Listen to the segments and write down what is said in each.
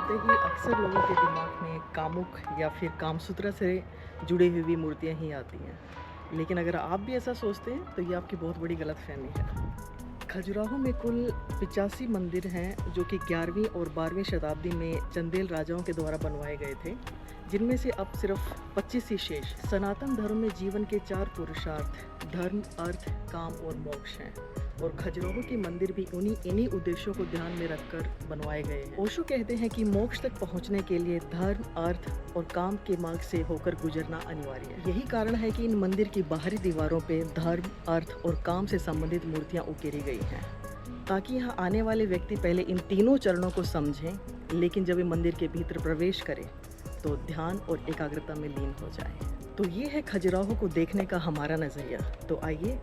सुनते ही अक्सर लोगों के दिमाग में कामुक या फिर कामसूत्रा से जुड़ी हुई मूर्तियां ही आती हैं। लेकिन अगर आप भी ऐसा सोचते हैं तो ये आपकी बहुत बड़ी गलतफहमी है। खजुराहो में कुल 85 मंदिर हैं जो कि 11वीं और 12वीं शताब्दी में चंदेल राजाओं के द्वारा बनवाए गए थे, जिनमें से अब सिर्फ 25 ही शेष। सनातन धर्म में जीवन के 4 पुरुषार्थ धर्म, अर्थ, काम और मोक्ष हैं, और खजुराहो के मंदिर भी इन्हीं उद्देश्यों को ध्यान में रखकर बनवाए गए हैं। ओशो कहते हैं कि मोक्ष तक पहुंचने के लिए धर्म, अर्थ और काम के मार्ग से होकर गुजरना अनिवार्य है। यही कारण है कि इन मंदिर की बाहरी दीवारों पे धर्म, अर्थ और काम से संबंधित मूर्तियां उकेरी गई हैं, ताकि यहाँ आने वाले व्यक्ति पहले इन तीनों चरणों को समझें, लेकिन जब ये मंदिर के भीतर प्रवेश करें तो ध्यान और एकाग्रता में लीन हो जाए। तो ये है खजुराहो को देखने का हमारा नज़रिया। तो आइए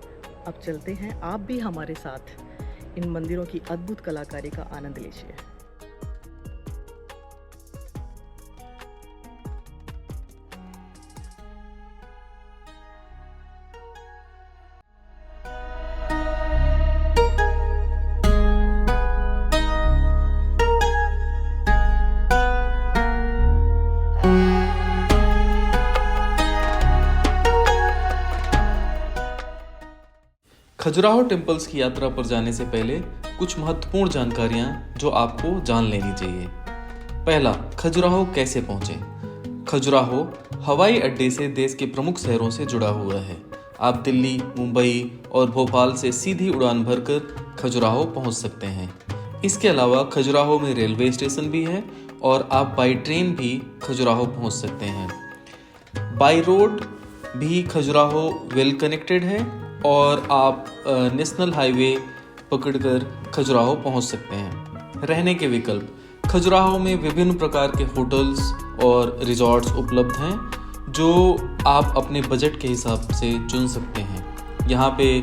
अब चलते हैं, आप भी हमारे साथ इन मंदिरों की अद्भुत कलाकारी का आनंद लीजिए। खजुराहो टेम्पल्स की यात्रा पर जाने से पहले कुछ महत्वपूर्ण जानकारियां जो आपको जान लेनी चाहिए। पहला, खजुराहो कैसे पहुंचे। खजुराहो हवाई अड्डे से देश के प्रमुख शहरों से जुड़ा हुआ है। आप दिल्ली, मुंबई और भोपाल से सीधी उड़ान भरकर खजुराहो पहुंच सकते हैं। इसके अलावा खजुराहो में रेलवे स्टेशन भी है और आप बाई ट्रेन भी खजुराहो पहुंच सकते हैं। बाई रोड भी खजुराहो वेल कनेक्टेड है और आप नेशनल हाईवे पकड़कर खजुराहो पहुंच सकते हैं। रहने के विकल्प, खजुराहो में विभिन्न प्रकार के होटल्स और रिजॉर्ट्स उपलब्ध हैं जो आप अपने बजट के हिसाब से चुन सकते हैं। यहाँ पे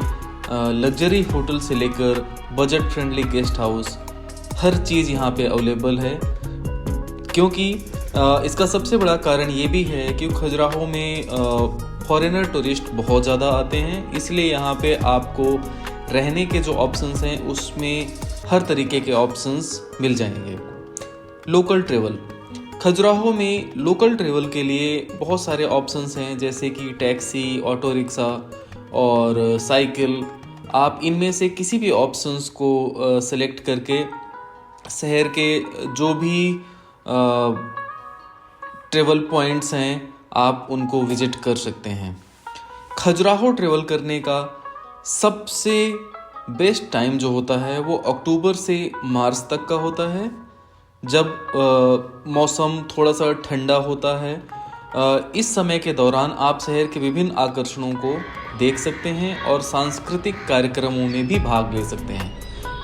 लग्जरी होटल से लेकर बजट फ्रेंडली गेस्ट हाउस, हर चीज़ यहाँ पे अवेलेबल है। क्योंकि इसका सबसे बड़ा कारण ये भी है कि खजुराहो में फॉरेनर टूरिस्ट बहुत ज़्यादा आते हैं, इसलिए यहाँ पे आपको रहने के जो ऑप्शंस हैं उसमें हर तरीके के ऑप्शंस मिल जाएंगे। लोकल ट्रेवल, खजुराहो में लोकल ट्रेवल के लिए बहुत सारे ऑप्शंस हैं, जैसे कि टैक्सी, ऑटो रिक्शा और साइकिल। आप इनमें से किसी भी ऑप्शंस को सेलेक्ट करके शहर के जो भी ट्रेवल पॉइंट्स हैं आप उनको विजिट कर सकते हैं। खजुराहो ट्रेवल करने का सबसे बेस्ट टाइम जो होता है वो अक्टूबर से मार्च तक का होता है, जब मौसम थोड़ा सा ठंडा होता है। इस समय के दौरान आप शहर के विभिन्न आकर्षणों को देख सकते हैं और सांस्कृतिक कार्यक्रमों में भी भाग ले सकते हैं।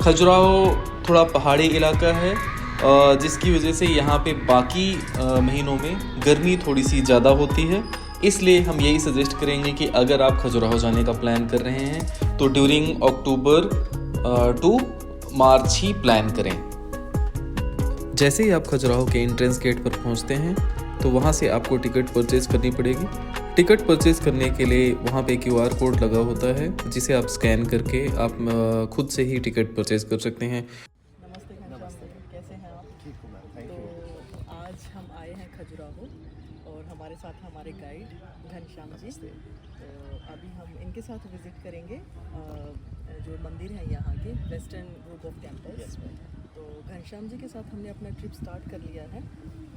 खजुराहो थोड़ा पहाड़ी इलाका है, जिसकी वजह से यहाँ पे बाकी महीनों में गर्मी थोड़ी सी ज़्यादा होती है, इसलिए हम यही सजेस्ट करेंगे कि अगर आप खजुराहो जाने का प्लान कर रहे हैं तो ड्यूरिंग अक्टूबर टू मार्च ही प्लान करें। जैसे ही आप खजुराहो के एंट्रेंस गेट पर पहुँचते हैं तो वहाँ से आपको टिकट परचेज़ करनी पड़ेगी। टिकट परचेज़ करने के लिए वहाँ पे QR कोड लगा होता है, जिसे आप स्कैन करके आप खुद से ही टिकट परचेज़ कर सकते हैं। कैसे हैं आप? ठीक हूँ मैम, थैंक तो आज हम आए हैं खजुराहो और हमारे साथ हमारे गाइड घनश्याम जी। तो अभी हम इनके साथ विजिट करेंगे जो मंदिर हैं यहाँ के, वेस्टर्न ग्रुप ऑफ टेम्पल्स। तो घनश्याम जी के साथ हमने अपना ट्रिप स्टार्ट कर लिया है।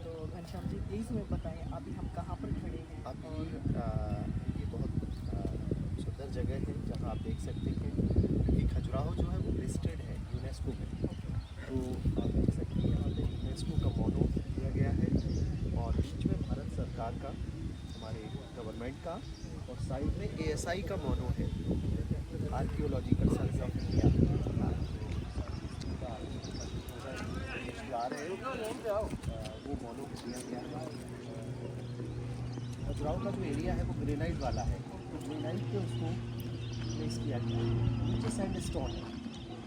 तो घनश्याम जी प्लीज़ हमें बताएं अभी हम कहाँ पर खड़े हैं। अभी ये बहुत सुंदर जगह है जहाँ आप देख सकते हैं कि खजुराहो जो है वो लिस्टेड है यूनेस्को में। तो आप देख सकते हैं यहाँ पे यूनेस्को का मोनो दिया गया है और बीच में भारत सरकार का, हमारे गवर्नमेंट का, और साइड में ASI का मोनो है, आर्कियोलॉजिकल सर्वे ऑफ इंडिया। आ रहे हैं वो मोनो दिया गया है। खजुराहो का जो एरिया है वो ग्रेनाइट वाला है, तो ग्रेनाइट पे उसको प्लेस किया गया है। नीचे सैंडस्टोन है,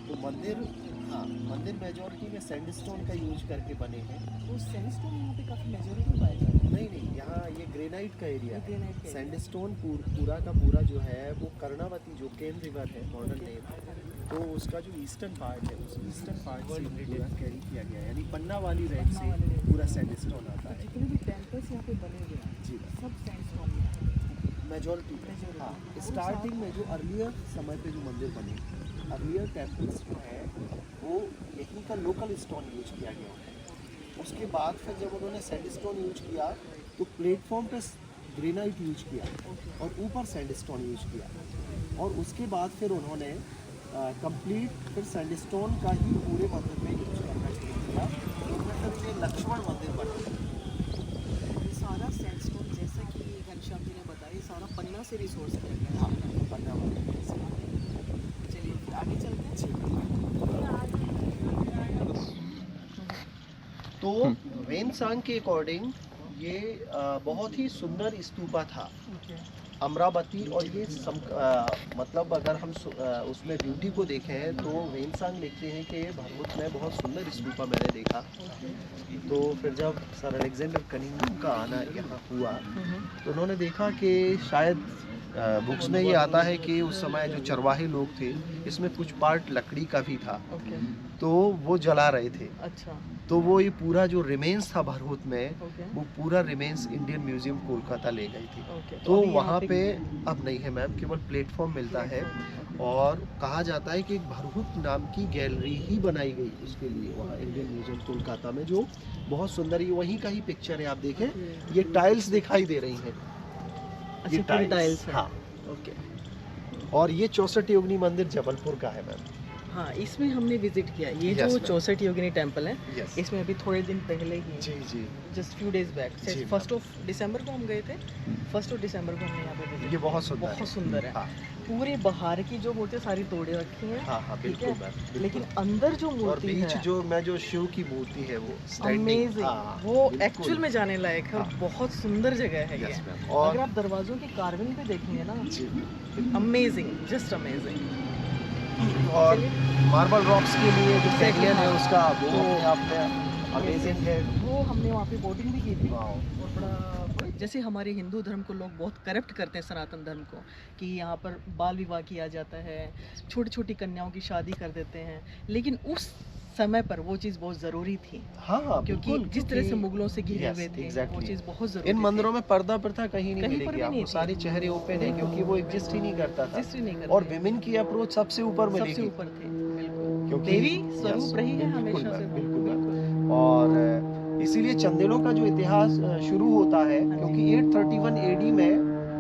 तो मंदिर मेजॉरिटी में सैंडस्टोन का यूज करके बने हैं। तो सैंडस्टोन यहाँ पे काफ़ी मेजॉरिटी पाया जाता है? नहीं, यहाँ ये ग्रेनाइट का एरिया है। ग्रेनाइट का सैंडस्टोन पूरा का पूरा जो है वो कर्णावती, जो केन रिवर है, मॉडर्न नेम, तो उसका जो ईस्टर्न पार्ट है उस ईस्टर्न पार्ट से पूरा कैरी किया गया, यानी पन्ना वाली रेड से पूरा सैंडस्टोन आता है। जितने भी टेम्पल्स यहाँ पे बने हुए हैं जी सब सैंडस्टोन में हैं। मेजॉरिटी हाँ, स्टार्टिंग में जो अर्लियर समय पे जो मंदिर बने, अर्लियर टेम्पल्स जो है वो यहीं का लोकल स्टोन यूज किया गया है। उसके बाद फिर जब उन्होंने सैंडस्टोन यूज किया तो प्लेटफॉर्म पे ग्रेनाइट यूज किया और ऊपर सैंडस्टोन यूज किया, और उसके बाद फिर उन्होंने कंप्लीट फिर सैंडस्टोन का ही पूरे मंदिर में यूज करना शुरू किया। तो फिर ये लक्ष्मण मंदिर बना। ये सारा सैंडस्टोन जैसा कि घनश्याम जी ने बताया, ये सारा पन्ना से रिसोर्स किया गया है। हाँ, पन्ना वाली। चलिए फिर आगे चलते हैं। तो वेनसांग के अकॉर्डिंग ये बहुत ही सुंदर स्तूपा था, अमरावती। और ये मतलब अगर हम उसमें ब्यूटी को देखें तो वेनसांग लिखते हैं कि भारत में बहुत सुंदर स्तूपा मैंने देखा। तो फिर जब सर अलेक्जेंडर कनिंघम का आना यहाँ हुआ तो उन्होंने देखा कि शायद बुक्स में ये आता है कि उस समय जो चरवाहे लोग थे इसमें कुछ पार्ट लकड़ी का भी था, तो वो जला रहे थे। अच्छा, तो वो ये पूरा जो रिमेन्स था भरहुत में, ओके वो पूरा रिमेन्स इंडियन म्यूजियम कोलकाता ले गई थी। ओके। तो वहाँ पे अब नहीं है मैम, केवल प्लेटफॉर्म मिलता है। और कहा जाता है कि एक भरहुत नाम की गैलरी ही बनाई गई उसके लिए वहाँ इंडियन म्यूजियम कोलकाता में, जो बहुत सुंदर है। वहीं का ही पिक्चर है, आप देखें ये टाइल्स दिखाई दे रही हैं, अच्छा, पूरी टाइल्स है। हाँ। ओके। और ये 64 योगिनी मंदिर जबलपुर का है मैम। हाँ, इसमें हमने विजिट किया। ये Yes, जो ma'am. 64 योगिनी टेम्पल है, Yes. इसमें अभी थोड़े दिन पहले ही जी जी, जस्ट फ्यू डेज बैक जी, 1 दिसंबर को हम गए थे। 1 दिसंबर को हमने यहाँ पे visit ये बहुत सुंदर बहुत सुंदर है। हाँ पूरे बाहर की जो मूर्तियाँ सारी तोड़े रखी हैं, हाँ हाँ, ठीक बिल्कुल है, मैम, बिल्कुल। लेकिन अंदर जो और मूर्ति बीच है जो शिव की मूर्ति है वो standing, अमेजिंग, हाँ, वो बिल्कुल। एक्चअल में जाने लायक है और हाँ। बहुत सुंदर जगह है Yes, ये। ma'am. अगर और आप दरवाजों की कार्विंग पे देखेंगे ना, जी, अमेजिंग, जस्ट अमेजिंग। और मार्बल रॉक्स के लिए जो कैनियन है उसका वो तो- अपने आप में अमेजिंग है। वो हमने वहाँ पे बोटिंग भी की थी। वाओ। और बड़ा जैसे हमारे हिंदू धर्म को लोग बहुत करप्ट करते हैं, सनातन धर्म को, कि यहाँ पर बाल विवाह किया जाता है, छोटी छोटी कन्याओं की शादी कर देते हैं, लेकिन उस समय पर वो चीज़ बहुत ज़रूरी थी, हाँ हाँ, क्योंकि बिल्कुल, जिस तरह से क्योंकि- मुगलों से घिरे Yes, हुए थे, वो exactly. चीज़ बहुत ज़रूरी इन मंदिरों में पर्दा प्रथा कहीं नहीं कहीं पर मिलेगी भी आपको, नहीं थी। सारे चेहरे ओपन है, क्योंकि वो एग्जिस्ट ही नहीं करता था। रजिस्ट्री नहीं करते। और विमेन की अप्रोच सबसे ऊपर सबसे मिलेगी, ऊपर थे, बिल्कुल, क्योंकि देवी Yes, स्वरूप रही है बिल्कुल हमेशा मैम, से, बिल्कुल मैम। और इसीलिए चंदेलों का जो इतिहास शुरू होता है, क्योंकि 831 AD में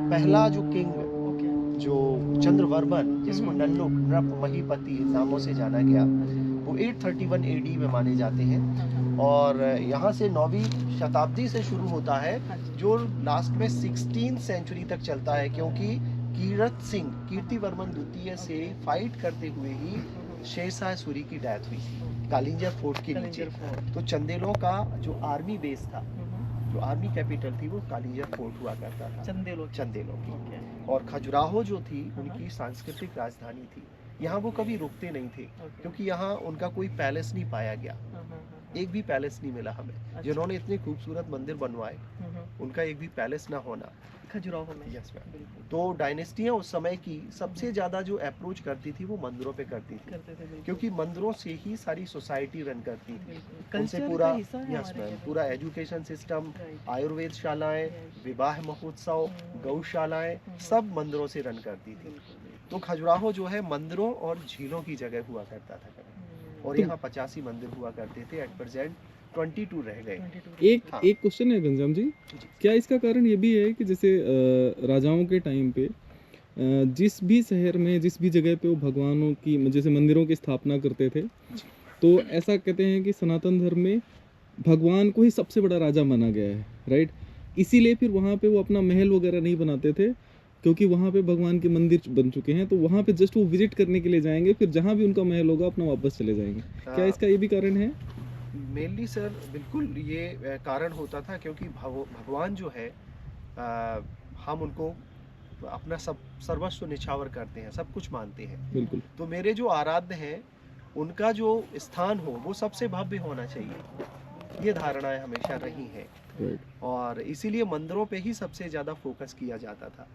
पहला जो किंग ओके, जो चंद्रवर्मन, जिसको हम्म। नन्नुक नृप महीपति नामों से जाना गया, वो 831 AD में माने जाते हैं। और यहाँ से 9वीं शताब्दी से शुरू होता है, जो लास्ट में 16th सेंचुरी तक चलता है, क्योंकि कीर्तिवर्मन द्वितीय से फाइट करते हुए ही शेरशाह सूरी की डेथ हुई थी कालिंजर फोर्ट के नीचे। कलिंजर फोर्ट। तो चंदेलों का जो आर्मी बेस था, जो आर्मी कैपिटल थी, वो कालिंजर फोर्ट हुआ करता था, चंदेलो चंदेलों की। ओके, और खजुराहो जो थी उनकी सांस्कृतिक राजधानी थी। यहाँ वो कभी रुकते नहीं थे, ओके। क्योंकि यहाँ उनका कोई पैलेस नहीं पाया गया, एक भी पैलेस नहीं मिला हमें। जिन्होंने इतने खूबसूरत मंदिर बनवाए, उनका एक भी पैलेस ना होना। खजुराहो में। Yes ma'am. बिल्कुल तो डायनेस्टियाँ उस समय की सबसे ज़्यादा जो अप्रोच करती थी वो मंदिरों पे करती थी, करते थे, बिल्कुल। क्योंकि मंदिरों से ही सारी सोसाइटी रन करती थी। बिल्कुल। उनसे कल्चर पूरा का हिस्सा है यस हमारे मैम, लिए। पूरा एजुकेशन सिस्टम, राइट। आयुर्वेद शालाएं, Yes. विवाह महोत्सव, गौशालाएं, सब मंदिरों से रन करती थी। बिल्कुल, बिल्कुल। तो खजुराहो जो है मंदिरों और झीलों की जगह हुआ करता था कभी। और यहाँ 85 मंदिर हुआ करते थे, एट प्रेजेंट 22 रह गए। 22 एक हाँ। एक क्वेश्चन है घनश्याम जी, जी। क्या इसका कारण ये भी है कि जैसे राजाओं के टाइम पे जिस भी शहर में जिस भी जगह पे वो भगवानों की जैसे मंदिरों की स्थापना करते थे, तो ऐसा कहते हैं कि सनातन धर्म में भगवान को ही सबसे बड़ा राजा माना गया है, राइट? इसीलिए फिर वहाँ पे वो अपना महल वगैरह नहीं बनाते थे, क्योंकि वहाँ पे भगवान के मंदिर बन चुके हैं, तो वहाँ पे जस्ट वो विजिट करने के लिए जाएंगे, फिर जहाँ भी उनका महल होगा अपना वापस चले जाएंगे। क्या इसका ये भी कारण है? मेनली सर बिल्कुल ये कारण होता था, क्योंकि भगवान जो है हम उनको अपना सर्वस्व निछावर करते हैं, सब कुछ मानते हैं। बिल्कुल। तो मेरे जो आराध्य हैं उनका जो स्थान हो वो सबसे भव्य होना चाहिए, ये धारणाएं हमेशा रही हैं। राइट। और इसीलिए मंदिरों पे ही सबसे ज़्यादा फोकस किया जाता था।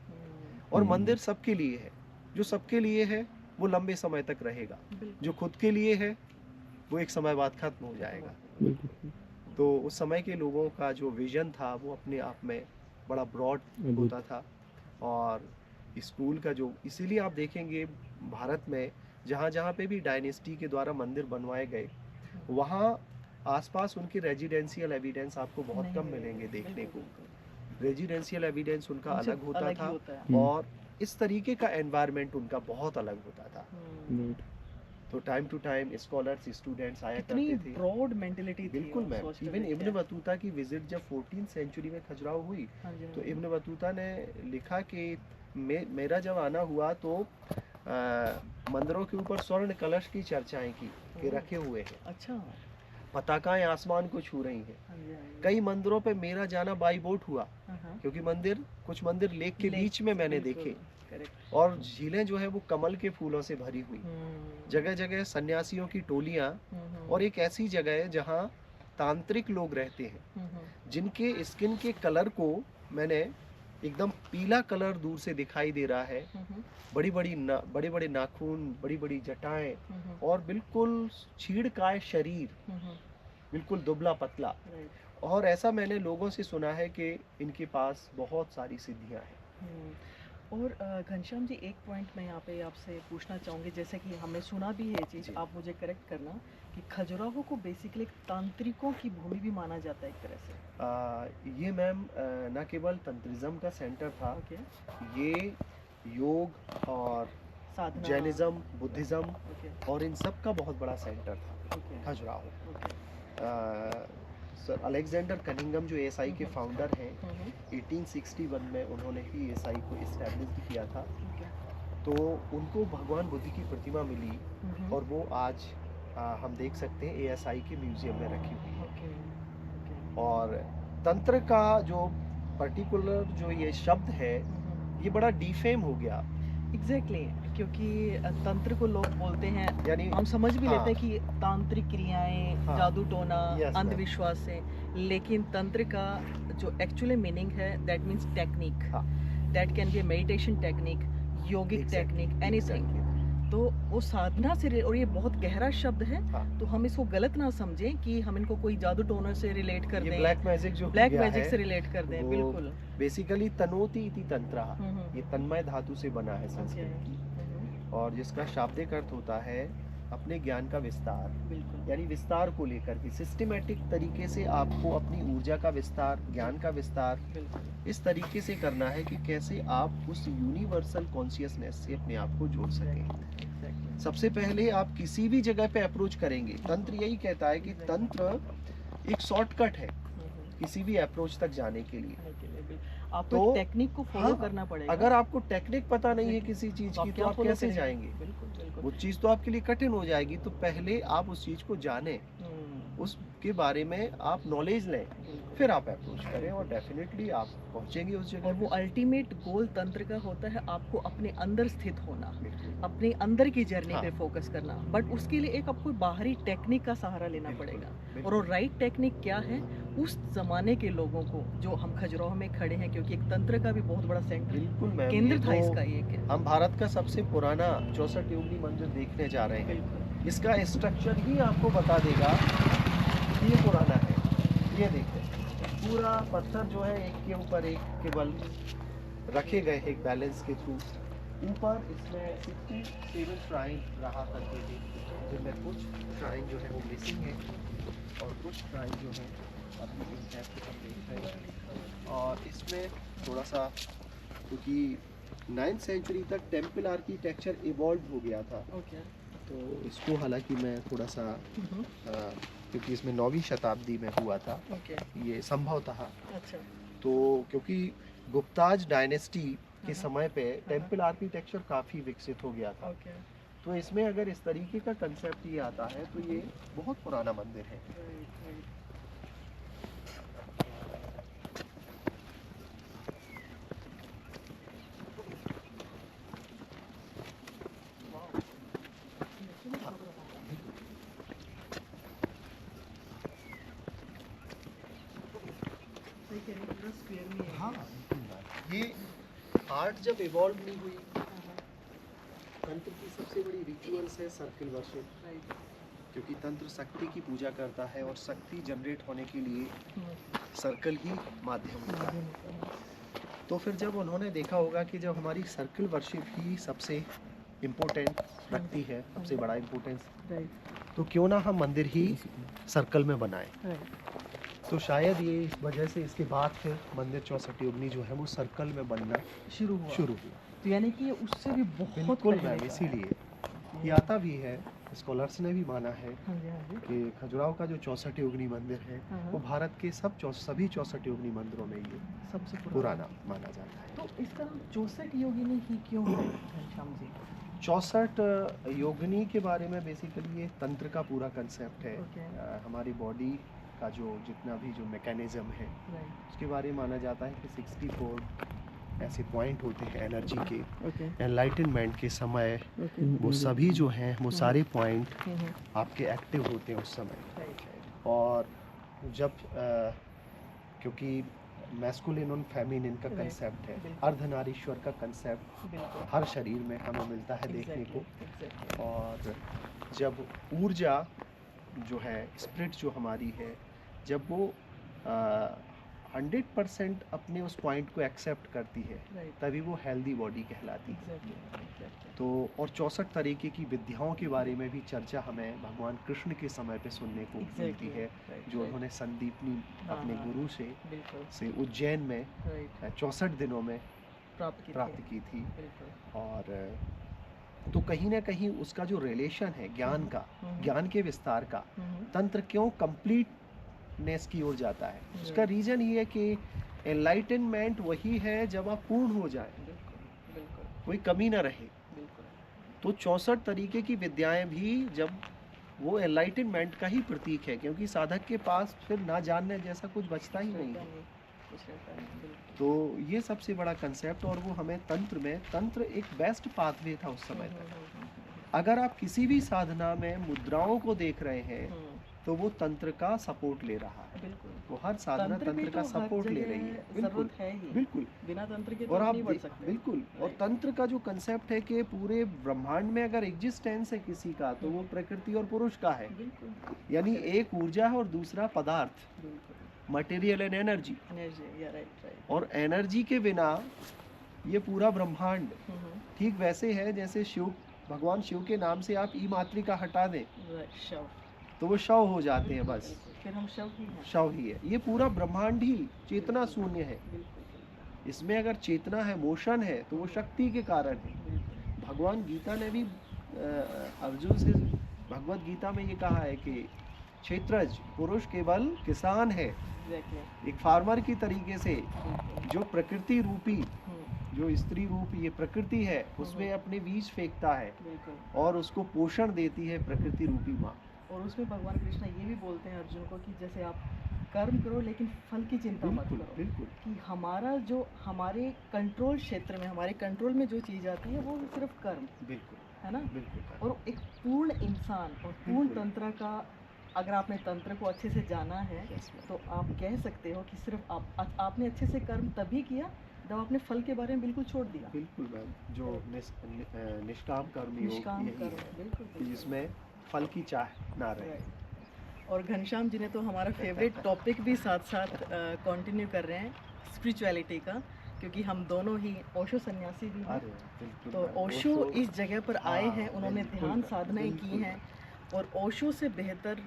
और मंदिर सबके लिए है, जो सबके लिए है वो लंबे समय तक रहेगा। बिल्कुल। जो खुद के लिए है वो एक समय बाद खत्म हो जाएगा। तो उस समय के लोगों का जो विजन था वो अपने आप में बड़ा ब्रॉड होता था। और स्कूल का जो, इसीलिए आप देखेंगे भारत में जहाँ जहाँ पे भी डायनेस्टी के द्वारा मंदिर बनवाए गए, वहाँ आसपास उनके रेजिडेंशियल एविडेंस आपको बहुत नहीं कम मिलेंगे, मिलेंगे देखने बिल्कुल, को। बिल्कुल। रेजिडेंशियल एविडेंस उनका उनसे अलग होता अलग ही था होता है। और इस तरीके का एनवायरनमेंट उनका बहुत अलग होता था। तो time to time scholars, students आया कितनी करते थे। ब्रॉड मेंटेलिटी थी। बिल्कुल आप मैम, सोचते इवन हुए इब्न क्या? बतूता की विजिट जब 14th सेंचुरी में खजुराहो हुई, हाँ जी, तो हाँ जी। इब्न बतूता ने लिखा कि मेरा जब आना हुआ तो मंदिरों के ऊपर स्वर्ण कलश की चर्चाएं की कि ओह। रखे हुए हैं, अच्छा। पताकाएं आसमान को छू रही हैं। हाँ जी, हाँ जी। कई मंदिरों पे मेरा जाना बाई बोट हुआ, हाँ, हाँ। क्योंकि कुछ मंदिर लेक के लेक बीच में से मैंने बिल्कुल, देखे, करेक्ट। और झीलें जो है वो कमल के फूलों से भरी हुई। जगह जगह सन्यासियों की टोलियां, और एक ऐसी जगह है जहाँ तांत्रिक लोग रहते हैं जिनके स्किन के कलर को मैंने एकदम पीला कलर दूर से दिखाई दे रहा है। बड़ी बड़े नाखून, बड़ी बड़ी जटाएं, और बिल्कुल छीड़काए शरीर, बिल्कुल दुबला पतला। और ऐसा मैंने लोगों से सुना है कि इनके पास बहुत सारी सिद्धियां हैं। और घनश्याम जी, एक पॉइंट मैं यहाँ पे आपसे पूछना चाहूँगी, जैसे कि हमने सुना भी है ये चीज़, जी। आप मुझे करेक्ट करना, कि खजुराहो को बेसिकली तांत्रिकों की भूमि भी माना जाता है एक तरह से। ये मैम न केवल तंत्रिज्म का सेंटर था, ओके। ये योग और साधना। Jainism, Buddhism okay. और इन सब का बहुत बड़ा सेंटर था okay. Khajuraho. Okay. Sir Alexander Cunningham जो एएसआई के फाउंडर हैं, हम्म, 1861 में उन्होंने ही एएसआई को इस्टेब्लिश किया था। ओके। तो उनको भगवान बुद्ध की प्रतिमा मिली, हम्म, और वो आज हम देख सकते हैं एएसआई के म्यूजियम में रखी हुई है। ओके। ओके। और तंत्र का जो पर्टिकुलर जो ये शब्द है, ये बड़ा डिफेम हो गया। एग्जैक्टली, क्योंकि तंत्र को लोग बोलते हैं, यानी हम समझ भी हाँ। लेते हैं कि तांत्रिक क्रियाएं, हाँ। जादू टोना, Yes, ma'am. अंधविश्वास है, लेकिन तंत्र का जो एक्चुअली मीनिंग है, दैट मीन्स टेक्निक। हाँ। That can be meditation technique, yogic Exactly, technique, anything. exactly. तो वो साधना से और ये बहुत गहरा शब्द है, हाँ। तो हम इसको गलत ना समझें कि हम इनको कोई जादू टोनर से रिलेट कर ये दें, ब्लैक मैजिक जो ब्लैक गया मैजिक है, से रिलेट कर दें। वो बिल्कुल। बेसिकली तनोति इति तंत्र, हम्म, ये तन्मय धातु से बना है संस्कृत की, और जिसका शाब्दिक अर्थ होता है अपने ज्ञान का विस्तार, बिल्कुल। यानी विस्तार को लेकर के सिस्टमेटिक तरीके से आपको अपनी ऊर्जा का विस्तार, ज्ञान का विस्तार बिल्कुल। इस तरीके से करना है कि कैसे आप उस यूनिवर्सल कॉन्शियसनेस से अपने आप को जोड़ सकें। Exactly. सबसे पहले आप किसी भी जगह पे अप्रोच करेंगे, तंत्र यही कहता है कि तंत्र एक शॉर्टकट है किसी भी अप्रोच तक जाने के लिए। आपको तो टेक्निक को फॉलो हाँ, करना पड़ेगा। अगर आपको टेक्निक पता नहीं है किसी चीज की, तो आप follow कैसे करेंगे? जाएंगे? बिल्कुल, बिल्कुल। वो चीज तो आपके लिए कठिन हो जाएगी। तो पहले आप उस चीज को जानें, उसके बारे में आप नॉलेज लें, फिर आप अप्रोच करें, और डेफिनेटली आप पहुंचेंगे उस जगह और वो पे। अल्टीमेट गोल तंत्र का होता है आपको अपने अंदर स्थित होना, बिल्कुल। अपने अंदर की जर्नी हाँ। पे फोकस करना, बट उसके लिए एक आपको बाहरी टेक्निक का सहारा लेना बिल्कुल, पड़ेगा। बिल्कुल। और वो राइट टेक्निक क्या है, उस जमाने के लोगों को, जो हम खजुराहो में खड़े हैं, क्योंकि एक तंत्र का भी बहुत बड़ा सेंटर, बिल्कुल मैम, केंद्र ये था तो इसका एक। हम भारत का सबसे पुराना 64 योगिनी मंदिर देखने जा रहे हैं। बिल्कुल। इसका स्ट्रक्चर ही आपको बता देगा कि ये पुराना है। ये देखते हैं, पूरा पत्थर जो है एक के ऊपर एक केवल रखे गए हैं एक बैलेंस के थ्रू। ऊपर इसमें 67 श्राइन रहा करते थे, जिनमें कुछ श्राइन जो है वो मिसिंग है, और कुछ श्राइन जो है अभी इंटैक्ट हम देख रहे हैं। और इसमें थोड़ा सा, क्योंकि 9th सेंचुरी तक टेम्पल आर्किटेक्चर इवॉल्व हो गया था, ओके। तो इसको हालांकि मैं थोड़ा सा क्योंकि इसमें 9वीं शताब्दी में हुआ था ओके। ये संभवतः, अच्छा। तो क्योंकि गुप्ताज डायनेस्टी के समय पे टेम्पल आर्किटेक्चर काफ़ी विकसित हो गया था, ओके। तो इसमें अगर इस तरीके का कंसेप्ट ये आता है तो ये बहुत पुराना मंदिर है। Right, right. हाँ, ये आर्ट जब इवॉल्व नहीं हुई तंत्र की सबसे बड़ी रिचुअल्स है सर्कल वर्शिप, राइट। क्योंकि तंत्र शक्ति की पूजा करता है और शक्ति जनरेट होने के लिए सर्कल ही माध्यम होता है। तो फिर जब उन्होंने देखा होगा कि जब हमारी सर्कल वर्शिप ही सबसे इम्पोर्टेंट रखती है, सबसे बड़ा इम्पोर्टेंस, राइट, तो क्यों ना हम मंदिर ही सर्कल में बनाएं। राइट। तो शायद ये इस वजह से इसके बाद फिर मंदिर 64 योगिनी जो है वो सर्कल में बनना शुरू हुआ। शुरू हुआ। तो यानी कि ये उससे भी बहुत बिल्कुल पहले मैम, का है। इसीलिए ये आता भी है, स्कॉलर्स ने भी माना है हाँ जी, हाँ जी। कि खजुराहो का जो 64 योगिनी मंदिर है हाँ, हाँ। वो भारत के सभी 64 योगिनी मंदिरों में ये सबसे पुराना माना जाता है। तो इसका नाम 64 योगिनी ही क्यों है घनश्याम जी? 64 योगिनी के बारे में बेसिकली ये तंत्र का पूरा कंसेप्ट है। Okay. हमारी बॉडी का जो जितना भी जो मैकेनिज्म है राइट, उसके बारे में माना जाता है कि 64 ऐसे पॉइंट होते हैं एनर्जी के। ओके, एनलाइटनमेंट के समय ओके। वो सभी जो हैं वो सारे पॉइंट हम्म, आपके एक्टिव होते हैं उस समय। Right, right. और जब क्योंकि मैस्कुलिन और फेमिनिन का Right. कंसेप्ट है, बिल्कुल। अर्धनारीश्वर का कंसेप्ट बिल्कुल। हर शरीर में हमें मिलता है देखने को। एग्जैक्टली। और जब ऊर्जा जो है, स्पिरिट जो हमारी है, जब वो 100% अपने उस पॉइंट को एक्सेप्ट करती है राइट, तभी वो हेल्दी बॉडी कहलाती है। एग्जैक्टली। तो और 64 तरीके की विद्याओं के बारे में भी चर्चा हमें भगवान कृष्ण के समय पे सुनने को मिलती है, जो उन्होंने संदीपनी हाँ, अपने हाँ। गुरु बिल्कुल, से उज्जैन में राइट, 64 दिनों में प्राप्त प्राप्त की थी। बिल्कुल। और तो कहीं ना कहीं उसका जो रिलेशन है ज्ञान का, ज्ञान के विस्तार का, तंत्र क्यों कंप्लीटनेस की ओर जाता है, उसका रीजन ये है कि एनलाइटनमेंट वही है जब आप पूर्ण हो जाए, बिल्कुल, बिल्कुल, कोई कमी ना रहे। बिल्कुल। तो 64 तरीके की विद्याएं भी जब वो एनलाइटनमेंट का ही प्रतीक है, क्योंकि साधक के पास फिर ना जानने जैसा कुछ बचता ही नहीं है। कुछ रहता नहीं, बिल्कुल। तो ये सबसे बड़ा कंसेप्ट, और वो हमें तंत्र एक बेस्ट पाथवे था उस समय तक। अगर आप किसी भी साधना में मुद्राओं को देख रहे हैं तो वो तंत्र का सपोर्ट ले रहा है। बिल्कुल। वो हर साधना तंत्र का सपोर्ट ले रही है। बिल्कुल, जरूरत है ही। बिल्कुल। बिना तंत्र के तो और आप आप नहीं बढ़ सकते। बिल्कुल, और Right. तंत्र का जो कंसेप्ट है कि पूरे ब्रह्मांड में अगर एग्जिस्टेंस है किसी का तो वो प्रकृति और पुरुष का है। बिल्कुल, यानी एक ऊर्जा है और दूसरा पदार्थ, बिल्कुल। Material and energy. एनर्जी, या राइट, राइट। और एनर्जी के बिना ये पूरा ब्रह्मांड ठीक वैसे है जैसे भगवान शिव के नाम से आप ई मात्रिका हटा दें शव, तो वो शव हो जाते हैं, बस फिर हम शव ही हैं। शव ही है। ये पूरा ब्रह्मांड ही चेतना शून्य है। बिल्कुल, इसमें अगर चेतना है, मोशन है, तो वो शक्ति के कारण है। बिल्कुल। भगवान गीता ने भी अर्जुन से भगवत गीता में ये कहा है कि क्षेत्रज पुरुष केवल किसान है, एग्जैक्टली। एक फार्मर की तरीके से बिल्कुल। जो प्रकृति रूपी, जो स्त्री रूप ये प्रकृति है उसमें अपने बीज फेंकता है बिल्कुल। और उसको पोषण देती है प्रकृति रूपी माँ। और उसमें भगवान कृष्ण ये भी बोलते हैं अर्जुन को कि जैसे आप कर्म करो लेकिन फल की चिंता मत बिल्कुल, करो। बिल्कुल। कि हमारा जो हमारे कंट्रोल क्षेत्र में, हमारे कंट्रोल में जो चीज़ आती है वो सिर्फ कर्म बिल्कुल, है ना। बिल्कुल। और एक पूर्ण इंसान और पूर्ण बिल्कुल। तंत्र का, अगर आपने तंत्र को अच्छे से जाना है Yes, ma'am. तो आप कह सकते हो कि सिर्फ आपने अच्छे से कर्म तभी किया जब आपने फल के बारे में बिल्कुल छोड़ दिया। बिल्कुल मैम, जो निष्काम कर्म योग निष्काम यही कर्म, है बिल्कुल, कि बिल्कुल। जिसमें फल की चाह ना रहे। Right. और घनश्याम जी ने तो हमारा फेवरेट टॉपिक भी साथ साथ कंटिन्यू कर रहे हैं, स्पिरिचुअलिटी का, क्योंकि हम दोनों ही ओशो सन्यासी भी हैं। अरे बिल्कुल तो मैम, ओशो इस जगह पर आए हाँ, हैं, उन्होंने बिल्कुल ध्यान मैम, साधनाएं की बिल्कुल हैं, और ओशो से बेहतर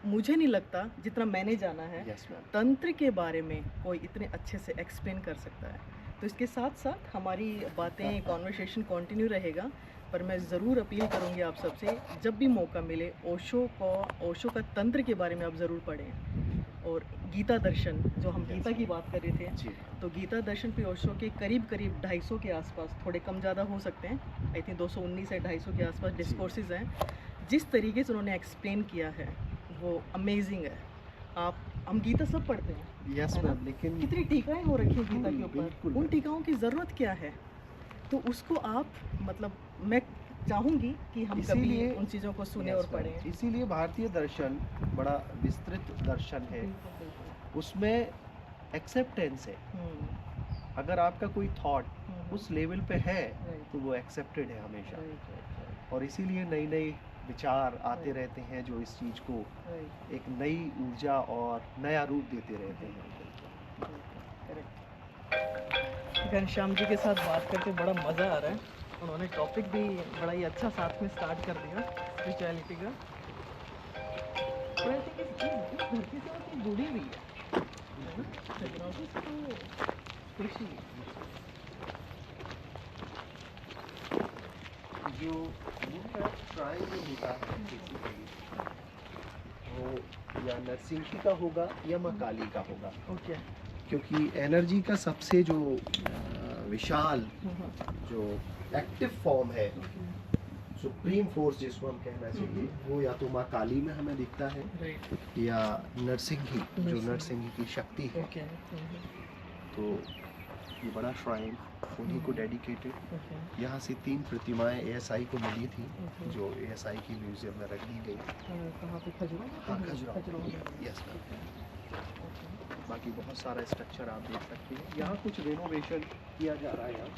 मुझे नहीं लगता, जितना मैंने जाना है, यस मैम। तंत्र के बारे में कोई इतने अच्छे से एक्सप्लेन कर सकता है। तो इसके साथ साथ हमारी बातें, कॉन्वर्सेशन कंटिन्यू रहेगा, पर मैं ज़रूर अपील करूंगी आप सबसे, जब भी मौका मिले ओशो का तंत्र के बारे में आप ज़रूर पढ़ें। और गीता दर्शन, जो हम गीता की बात कर रहे थे, जी तो गीता दर्शन पे ओशो के करीब 250 के आसपास, थोड़े कम ज़्यादा हो सकते हैं, आई थिंक 219 से 250 के आसपास डिस्कोर्सेज हैं। जिस तरीके से उन्होंने एक्सप्लेन किया है वो अमेजिंग है। हम गीता सब पढ़ते हैं, यस है ना? मैम, लेकिन कितनी टीकाएं हो रखी हैं गीता के बिल्कुल ऊपर, उन टीकाओं की ज़रूरत क्या है? तो उसको आप, मतलब मैं चाहूँगी कि हम कभी इसीलिए उन चीज़ों को सुने Yes, और ma'am. पढ़ें। इसीलिए भारतीय दर्शन बड़ा विस्तृत दर्शन है, बिल्कुल, बिल्कुल। उसमें एक्सेप्टेंस है। अगर आपका कोई थॉट उस लेवल पे है Right. तो वो एक्सेप्टेड है हमेशा, राइट और इसीलिए नई नई विचार आते रहते हैं जो इस चीज़ को राइट एक नई ऊर्जा और नया रूप देते रहते हैं। घनश्याम जी के साथ बात करके बड़ा मज़ा आ रहा है। उन्होंने टॉपिक भी बड़ा ही अच्छा साथ में स्टार्ट कर दिया स्पिरिचुअलिटी का। और आई थिंक इस धरती से वो चीज़ जुड़ी हुई है ना, खजुराहो से तो कृषि। जो उनका श्राइन जो होता है बेसिकली वो या नरसिंही का होगा या माँ काली का होगा, ओके क्योंकि एनर्जी का सबसे जो विशाल जो एक्टिव फॉर्म है, सुप्रीम फोर्स जिसको हम कहना चाहिए, वो या तो माँ काली में हमें दिखता है राइट या नरसिंही, जो नरसिंही। नरसिंही की शक्ति है। ओके तो ये बड़ा श्राइन उन्हीं को डेडिकेटेड, ओके यहाँ से 3 प्रतिमाएं ASI को मिली थी ओके। जो ASI की म्यूजियम में रख दी गई। कहाँ पे खजुराहो? हाँ, खजुराहो। खजुराहो। यस बाकी बहुत सारा स्ट्रक्चर आप देख सकते हैं। यहाँ कुछ रेनोवेशन किया जा रहा है यहाँ।